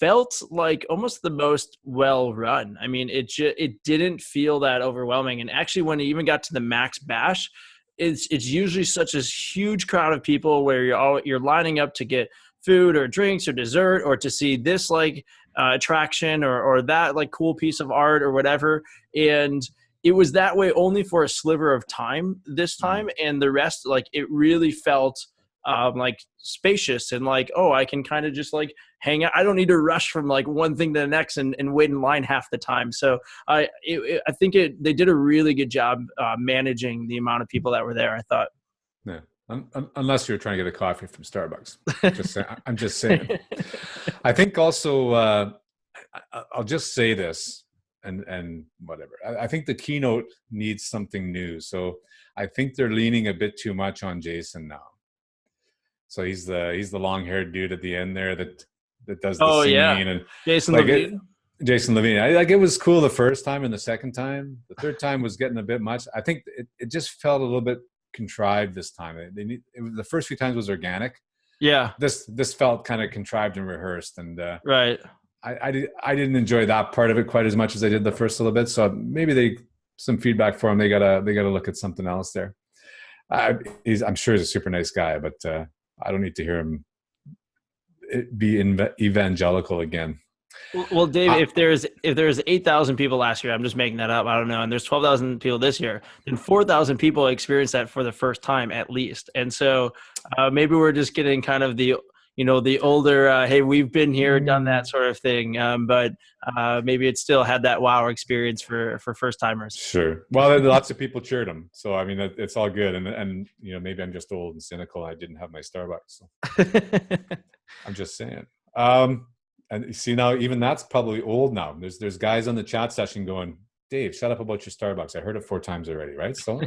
felt like almost the most well run. I mean, it didn't feel that overwhelming. And actually, when it even got to the Max Bash, it's usually such a huge crowd of people where you're lining up to get food or drinks or dessert, or to see this attraction or that cool piece of art or whatever. And it was that way only for a sliver of time this time, and the rest, it really felt spacious and I can kind of just hang out. I don't need to rush from one thing to the next and wait in line half the time. So I think they did a really good job managing the amount of people that were there, I thought. Yeah. Unless you're trying to get a coffee from Starbucks. I'm just saying. I think also, I'll just say this and whatever. I think the keynote needs something new. So I think they're leaning a bit too much on Jason now. So he's the long-haired dude at the end there that does the singing. Yeah. And Jason Levine. Jason Levine. It was cool the first time, and the second time. The third time was getting a bit much. I think it just felt a little bit contrived this time. The first few times was organic. Yeah. This felt kind of contrived and rehearsed, and right. I didn't enjoy that part of it quite as much as I did the first little bit. So maybe some feedback for him. They gotta look at something else there. I'm sure he's a super nice guy, but I don't need to hear him be evangelical again. Well, Dave, if there's 8,000 people last year, I'm just making that up, I don't know, and there's 12,000 people this year, then 4,000 people experienced that for the first time at least. And so maybe we're just getting kind of the older, hey, we've been here, done that sort of thing. But maybe it still had that wow experience for first timers. Sure. Well, lots of people cheered him. So, I mean, it's all good. And maybe I'm just old and cynical. I didn't have my Starbucks. So. I'm just saying. And you see now, even that's probably old now. There's guys on the chat session going, "Dave, shut up about your Starbucks. I heard it 4 times already," right? So,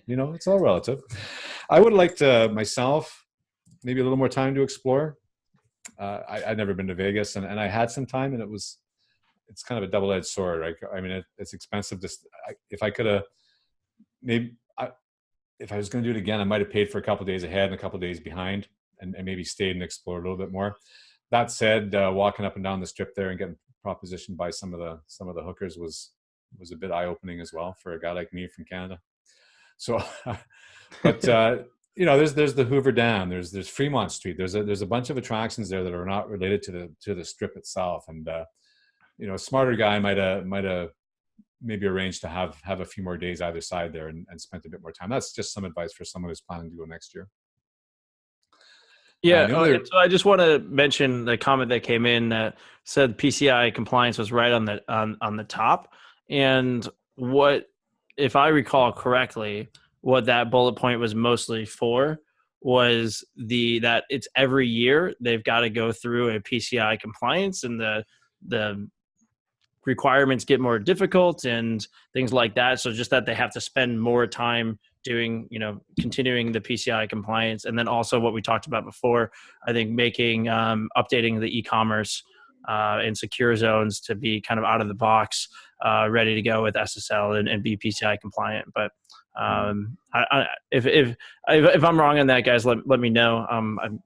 it's all relative. I would like to myself maybe a little more time to explore. I'd never been to Vegas, and I had some time, and it's kind of a double-edged sword, right? I mean, it's expensive. If I could have, maybe if I was going to do it again, I might have paid for a couple of days ahead and a couple of days behind, and maybe stayed and explored a little bit more. That said, walking up and down the strip there and getting propositioned by some of the hookers was a bit eye-opening as well for a guy like me from Canada. So, but there's the Hoover Dam, there's Fremont Street, there's a bunch of attractions there that are not related to the strip itself, and a smarter guy might have maybe arranged to have a few more days either side there and spent a bit more time. That's just some advice for someone who's planning to go next year. Yeah. The other, So I just want to mention the comment that came in that said PCI compliance was right on the top. And what, if I recall correctly, what that bullet point was mostly for was that it's every year they've got to go through a PCI compliance, and the requirements get more difficult and things like that. So just that they have to spend more time doing, continuing the PCI compliance. And then also what we talked about before, I think updating the e-commerce and secure zones to be kind of out of the box, ready to go with SSL and be PCI compliant. But if I'm wrong on that, guys, let me know.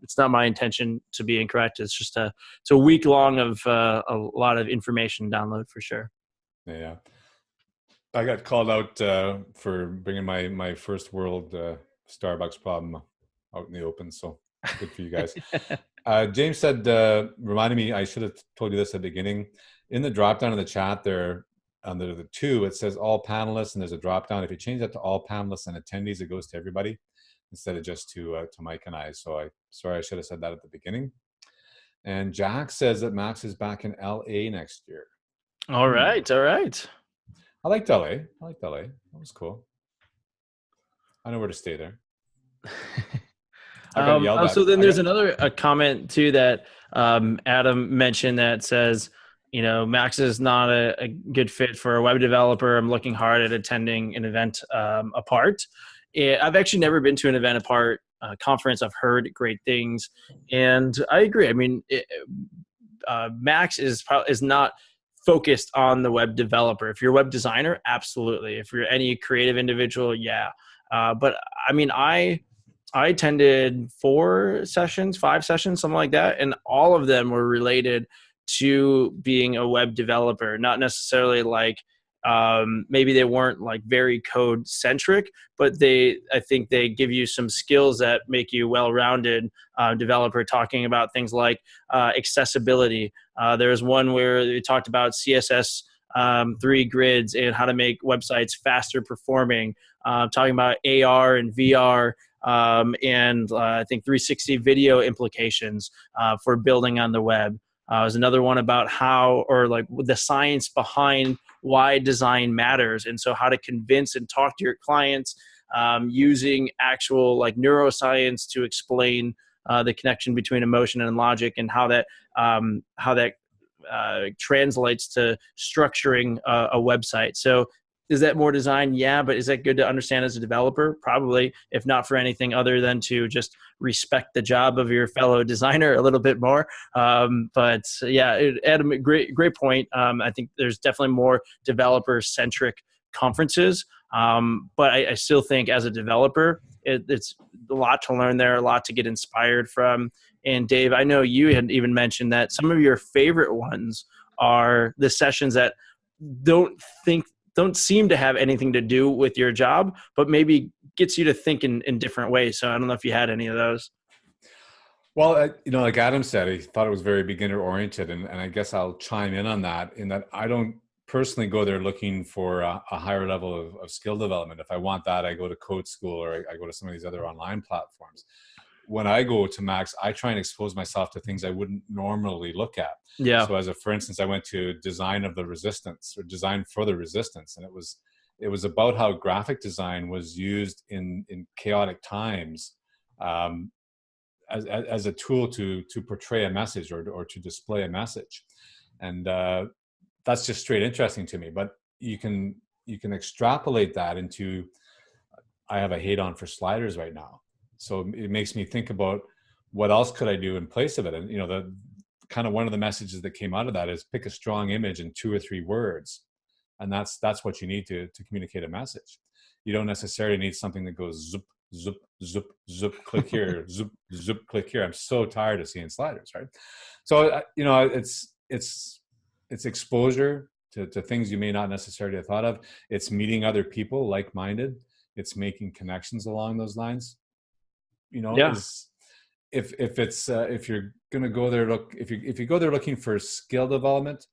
It's not my intention to be incorrect. It's just it's a week long of a lot of information download for sure. Yeah, I got called out for bringing my first world Starbucks problem out in the open. So good for you guys. James said, reminded me, I should have told you this at the beginning. In the drop down in the chat there, under the 2, it says all panelists, and there's a drop down. If you change that to all panelists and attendees, it goes to everybody instead of just to Mike and I. So sorry, I should have said that at the beginning. And Jack says that Max is back in LA next year. All right. I liked LA. That was cool. I know where to stay there. So then there's another comment too that Adam mentioned that says, Max is not a good fit for a web developer. I'm looking hard at attending an event apart. I've actually never been to an event apart conference. I've heard great things, and I agree. I mean, Max is not focused on the web developer. If you're a web designer, absolutely. If you're any creative individual, yeah. But I mean, I attended 5 sessions, something like that, and all of them were related to being a web developer, not necessarily like maybe they weren't like very code centric, but I think they give you some skills that make you well-rounded developer, talking about things like accessibility. There was one where they talked about CSS 3 grids and how to make websites faster performing, talking about AR and VR, and I think 360 video implications for building on the web. There's another one about the science behind why design matters, and so how to convince and talk to your clients using actual like neuroscience to explain the connection between emotion and logic, and how that translates to structuring a website. So is that more design? Yeah, but is that good to understand as a developer? Probably, if not for anything other than to just respect the job of your fellow designer a little bit more. But yeah, Adam, great point. I think there's definitely more developer-centric conferences, but I still think as a developer, it's a lot to learn there, a lot to get inspired from. And Dave, I know you had even mentioned that some of your favorite ones are the sessions that don't seem to have anything to do with your job, but maybe gets you to think in different ways. So I don't know if you had any of those. Well, like Adam said, he thought it was very beginner oriented. And I guess I'll chime in on that, in that I don't personally go there looking for a higher level of skill development. If I want that, I go to Code School, or I go to some of these other online platforms. When I go to Max, I try and expose myself to things I wouldn't normally look at. Yeah. So for instance, I went to Design of the Resistance, or Design for the Resistance. And it was about how graphic design was used in chaotic times as a tool to portray a message or to display a message. And that's just straight interesting to me. But you can extrapolate that into, I have a hate on for sliders right now. So it makes me think about what else could I do in place of it. And, the kind of one of the messages that came out of that is pick a strong image in 2 or 3 words. And that's what you need to communicate a message. You don't necessarily need something that goes zoop, zoop, zoop, zoop, click here, zoop, zoop, click here. I'm so tired of seeing sliders, right? So, it's exposure to things you may not necessarily have thought of. It's meeting other people like-minded. It's making connections along those lines. Yeah. is if you're going to go there, if you go there looking for skill development,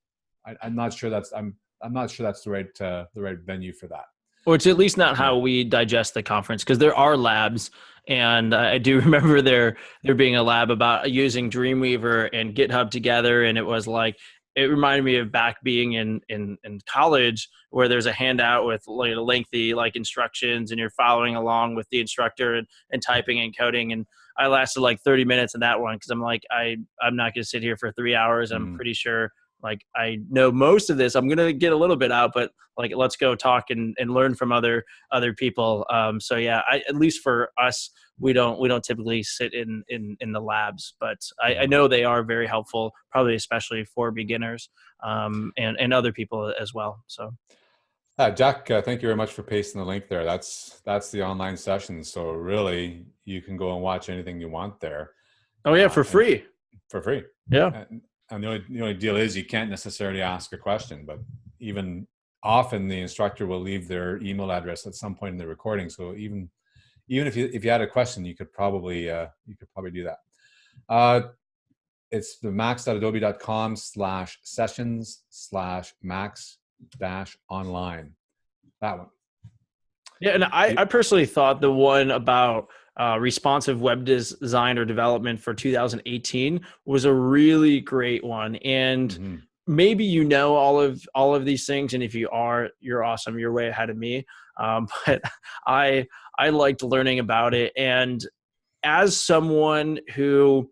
I'm not sure I'm not sure that's the right venue for that. Or it's at least not Yeah. how we digest the conference, because there are labs, and I do remember there being a lab about using Dreamweaver and GitHub together, and it was like it reminded me of back being in college, where there's a handout with like lengthy like instructions, and you're following along with the instructor and typing and coding. And I lasted like 30 minutes in that one because I'm like I'm not going to sit here for 3 hours. I'm Mm. pretty sure like I know most of this. I'm going to get a little bit out, but like let's go talk and learn from other people. So yeah, at least for us, we don't typically sit in the labs, but I Yeah. know they are very helpful, probably especially for beginners, and other people as well. So Jack, thank you very much for pasting the link there. That's the online session. So really, you can go and watch anything you want there, oh yeah, for and free. for free. Yeah. And the only deal is you can't necessarily ask a question, but even often the instructor will leave their email address at some point in the recording. So even if you had a question, you could probably do that. It's the max.adobe.com/sessions/max-online. That one. Yeah, and I personally thought the one about responsive web design or development for 2018 was a really great one. And Mm-hmm. maybe all of these things, and if you are, you're awesome. You're way ahead of me. But I liked learning about it, and as someone who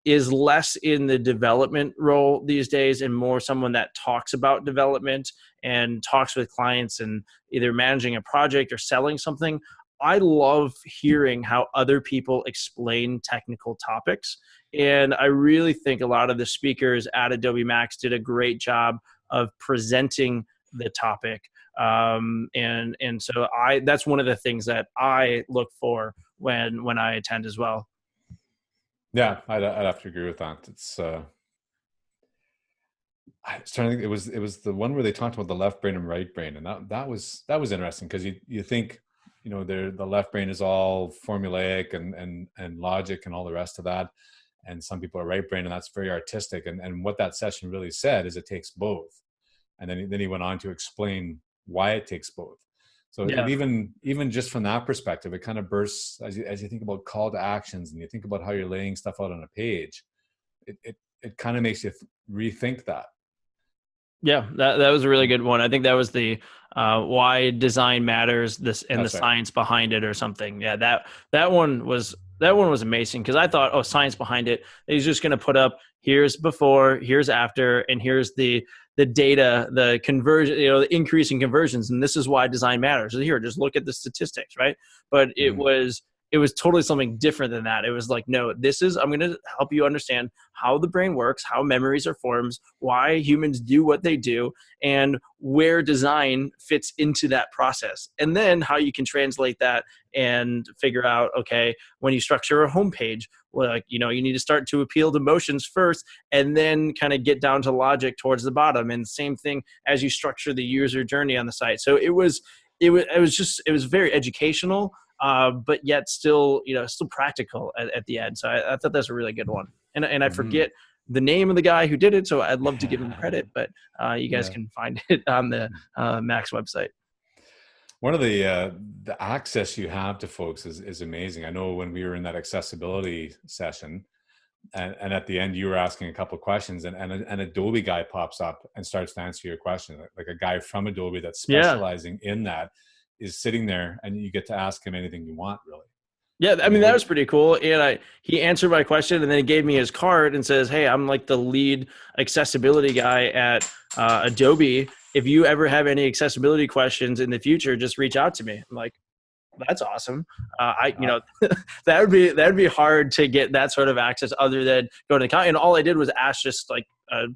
is less in the development role these days and more someone that talks about development and talks with clients and either managing a project or selling something, I love hearing how other people explain technical topics. And I really think a lot of the speakers at Adobe Max did a great job of presenting the topic. And so that's one of the things that I look for when I attend as well. Yeah, I'd have to agree with that. I was trying to think. It was the one where they talked about the left brain and right brain, and that was interesting because you think, the left brain is all formulaic and logic and all the rest of that, and some people are right brain, and that's very artistic. And what that session really said is it takes both, and then he went on to explain why it takes both. So Yeah. even just from that perspective, it kind of bursts as you think about call to actions and you think about how you're laying stuff out on a page. It kind of makes you rethink that. Yeah, that was a really good one. I think that was the why design matters, this and the That's right. science behind it or something. Yeah, that one was amazing because I thought, oh, science behind it. He's just going to put up here's before, here's after, and here's the data, the conversion, the increase in conversions, and this is why design matters. So here, just look at the statistics, right? But Mm-hmm. it was totally something different than that. It was like, no, I'm going to help you understand how the brain works, how memories are formed, why humans do what they do, and where design fits into that process. And then how you can translate that and figure out, okay, when you structure a homepage, well, like, you need to start to appeal to emotions first and then kind of get down to logic towards the bottom. And same thing as you structure the user journey on the site. So it was very educational, but yet still practical at the end. So I thought that's a really good one. And I Mm-hmm. forget the name of the guy who did it, so I'd love to give him credit, but you guys Yeah. can find it on the Max website. One of the access you have to folks is amazing. I know when we were in that accessibility session, and at the end you were asking a couple of questions, and an Adobe guy pops up and starts to answer your question, like a guy from Adobe that's Yeah. specializing in that is sitting there, and you get to ask him anything you want, really. Yeah, I mean that was pretty cool. And he answered my question, and then he gave me his card and says, "Hey, I'm like the lead accessibility guy at Adobe. If you ever have any accessibility questions in the future, just reach out to me." I'm like, "That's awesome." That would be hard to get that sort of access other than going to the and all I did was ask just like an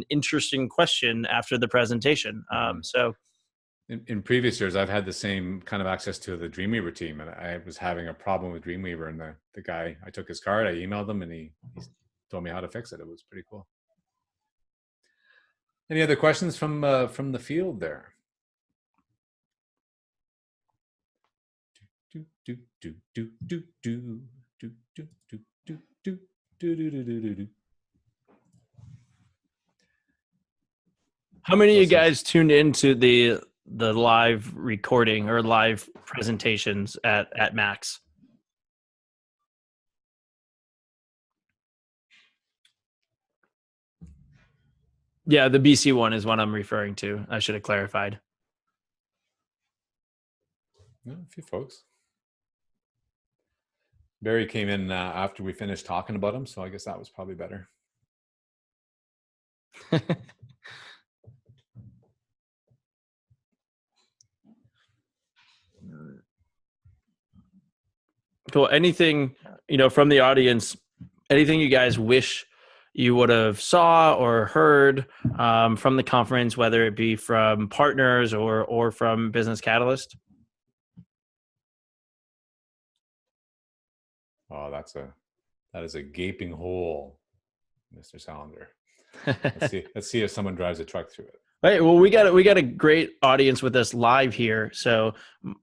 interesting question after the presentation. So. In previous years, I've had the same kind of access to the Dreamweaver team, and I was having a problem with Dreamweaver, and the guy, I took his card, I emailed him, and he told me how to fix it. It was pretty cool. Any other questions from the field there? do, do, do, do, do, do, do, do, do, do. How many of you guys tuned into the live recording or live presentations at Max? Yeah, the BC one is what I'm referring to. I should have clarified. Yeah, a few folks. Barry came in after we finished talking about him, so I guess that was probably better. Cool. Anything, from the audience, anything you guys wish you would have saw or heard from the conference, whether it be from partners or from Business Catalyst? Oh, that is a gaping hole, Mr. Salander. Let's see if someone drives a truck through it. Right. Well, we got a great audience with us live here, so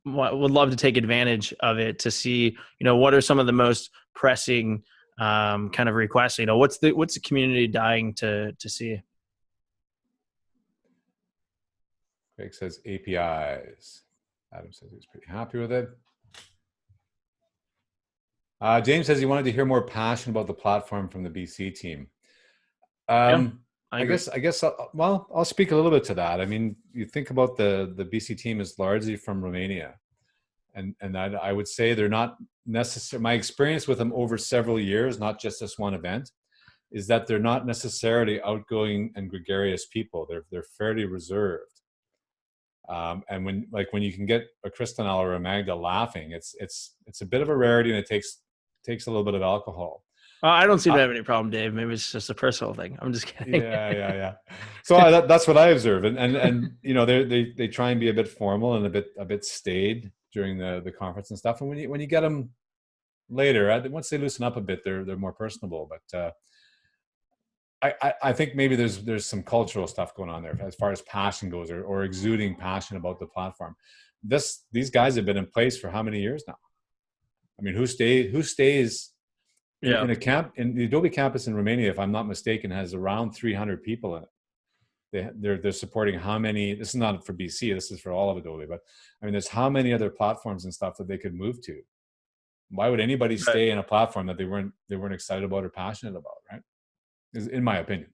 would love to take advantage of it to see, what are some of the most pressing kind of requests. What's the community dying to see? Craig says APIs. Adam says he's pretty happy with it. James says he wanted to hear more passion about the platform from the BC team. I guess I'll speak a little bit to that. I mean, you think about the BC team is largely from Romania, and I would say they're not necessarily. My experience with them over several years, not just this one event, is that they're not necessarily outgoing and gregarious people. They're fairly reserved. And when you can get a Kristinel or a Magda laughing, it's a bit of a rarity, and it takes a little bit of alcohol. I don't seem to have any problem, Dave. Maybe it's just a personal thing. I'm just kidding. Yeah. So that's what I observe, and they try and be a bit formal and a bit staid during the conference and stuff. And when you get them later, once they loosen up a bit, they're more personable. But I think maybe there's some cultural stuff going on there as far as passion goes, or exuding passion about the platform. These guys have been in place for how many years now? I mean, who stays? Yeah. In the Adobe campus in Romania, if I'm not mistaken, has around 300 people in it. They're supporting how many? This is not for BC. This is for all of Adobe. But I mean, there's how many other platforms and stuff that they could move to. Why would anybody stay in a platform that they weren't excited about or passionate about? Right? In my opinion.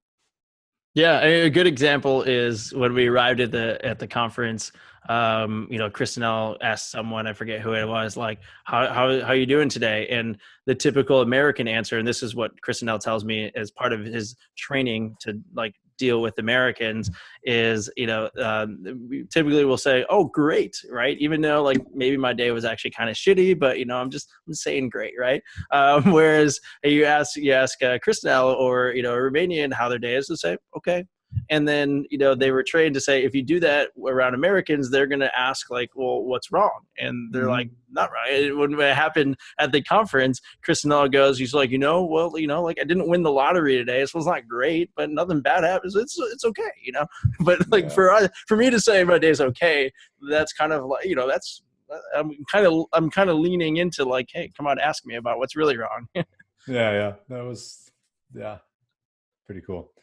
Yeah, a good example is when we arrived at the conference. Kristinel asked someone, I forget who it was, like, how are you doing today? And the typical American answer, and this is what Kristinel tells me as part of his training to like deal with Americans, is we typically will say, "Oh, great," right? Even though like maybe my day was actually kind of shitty, but I'm saying great, right? Whereas you ask Kristinel or a Romanian how their day is, to say, "Okay." And then, they were trained to say, if you do that around Americans, they're going to ask like, well, what's wrong? And they're like, not right. When it happened at the conference, Kristinel goes, he's like, like I didn't win the lottery today. So it's not great, but nothing bad happens. It's okay, but like for me to say my day's okay, that's kind of like, I'm kind of leaning into like, hey, come on, ask me about what's really wrong. Yeah. That was, pretty cool.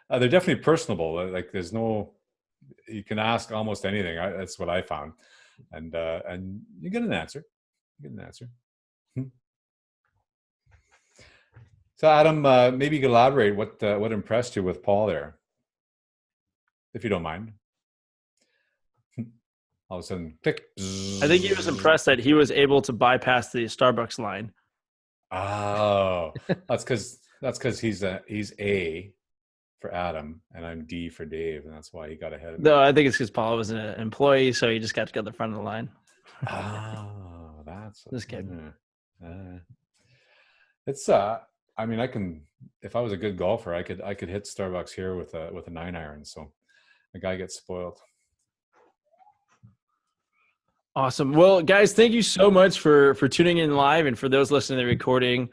They're definitely personable. Like you can ask almost anything. That's what I found, and you get an answer. So Adam, maybe you could elaborate what impressed you with Paul there, if you don't mind. All of a sudden, click. I think he was impressed that he was able to bypass the Starbucks line. Oh, that's because he's A for Adam, and I'm D for Dave, and that's why he got ahead of me. No, I think it's because Paul was an employee, so he just got to go to the front of the line. Oh, that's just kidding. It's I mean, if I was a good golfer, I could hit Starbucks here with a 9-iron. So the guy gets spoiled. Awesome. Well, guys, thank you so much for tuning in live, and for those listening to the recording,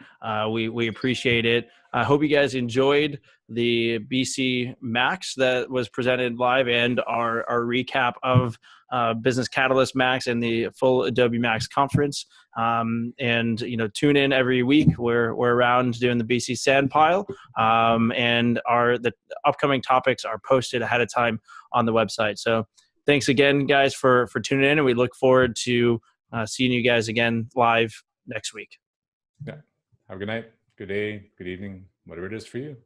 we appreciate it. I hope you guys enjoyed the BC Max that was presented live, and our recap of Business Catalyst Max and the full Adobe Max conference. And tune in every week. We're around doing the BC Sandpile, and the upcoming topics are posted ahead of time on the website. So thanks again, guys, for tuning in, and we look forward to seeing you guys again live next week. Yeah. Have a good night, good day, good evening, whatever it is for you.